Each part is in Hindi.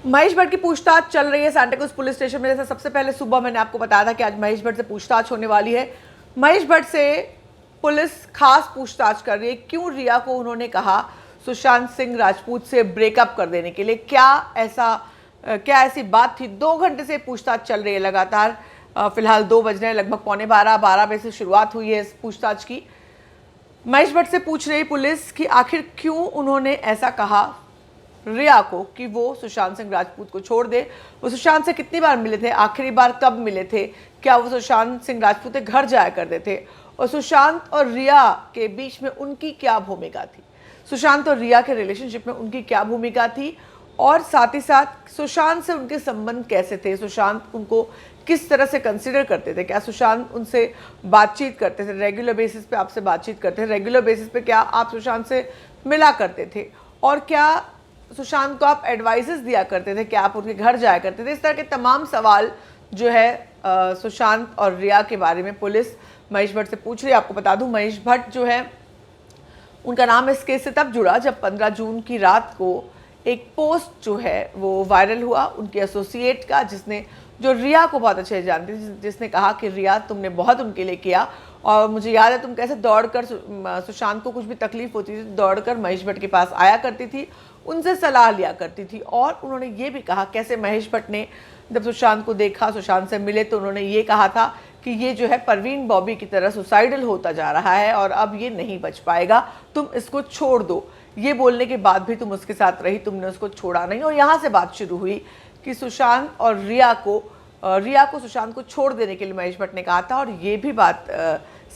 महेश भट्ट की पूछताछ चल रही है सांताक्रूज पुलिस स्टेशन में। जैसा सबसे पहले सुबह मैंने आपको बताया था कि आज महेश भट्ट से पूछताछ होने वाली है। महेश भट्ट से पुलिस खास पूछताछ कर रही है। क्यों रिया को उन्होंने कहा सुशांत सिंह राजपूत से ब्रेकअप कर देने के लिए, क्या ऐसी बात थी। 2 घंटे से पूछताछ चल रही है लगातार। फिलहाल 2 बज रहे हैं, लगभग 11:45 बजे से शुरुआत हुई है इस पूछताछ की। महेश भट्ट से पूछ रही पुलिस कि आखिर क्यों उन्होंने ऐसा कहा रिया को कि वो सुशांत सिंह राजपूत को छोड़ दे। वो सुशांत से कितनी बार मिले थे, आखिरी बार कब मिले थे, क्या वो सुशांत सिंह राजपूत के घर जाया करते थे, और सुशांत और रिया के बीच में उनकी क्या भूमिका थी, सुशांत और रिया के रिलेशनशिप में उनकी क्या भूमिका थी, और साथ ही साथ सुशांत से उनके संबंध कैसे थे, सुशांत उनको किस तरह से कंसिडर करते थे, क्या सुशांत उनसे बातचीत करते थे, रेगुलर बेसिस पे आपसे बातचीत करते थे, रेगुलर बेसिस पे क्या आप सुशांत से मिला करते थे, और क्या सुशांत को आप एडवाइसेस दिया करते थे, क्या आप उनके घर जाया करते थे। इस तरह के तमाम सवाल जो है सुशांत और रिया के बारे में पुलिस महेश भट्ट से पूछ रही है। आपको बता दूं महेश भट्ट जो है उनका नाम इस केस से तब जुड़ा जब 15 जून की रात को एक पोस्ट जो है वो वायरल हुआ उनके एसोसिएट का, जिसने जो रिया को बहुत अच्छे से जानती थी, जिसने कहा कि रिया तुमने बहुत उनके लिए किया, और मुझे याद है तुम कैसे दौड़कर सुशांत को कुछ भी तकलीफ होती थी दौड़कर महेश भट्ट के पास आया करती थी, उनसे सलाह लिया करती थी। और उन्होंने ये भी कहा कैसे महेश भट्ट ने जब सुशांत को देखा, सुशांत से मिले, तो उन्होंने ये कहा था कि ये जो है परवीन बॉबी की तरह सुसाइडल होता जा रहा है और अब ये नहीं बच पाएगा, तुम इसको छोड़ दो। ये बोलने के बाद भी तुम उसके साथ रही, तुमने उसको छोड़ा नहीं। और यहाँ से बात शुरू हुई कि सुशांत और रिया को सुशांत को छोड़ देने के लिए महेश भट्ट ने कहा था। और ये भी बात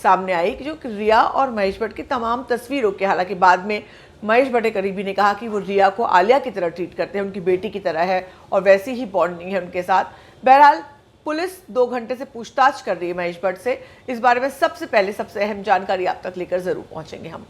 सामने आई कि जो रिया और महेश भट्ट की तमाम तस्वीरों के, हालांकि बाद में महेश भट्ट के करीबी ने कहा कि वो रिया को आलिया की तरह ट्रीट करते हैं, उनकी बेटी की तरह है और वैसी ही बॉन्डिंग है उनके साथ। बहरहाल पुलिस 2 घंटे से पूछताछ कर रही है महेश भट्ट से। इस बारे में सबसे पहले सबसे अहम जानकारी आप तक लेकर जरूर पहुंचेंगे हम।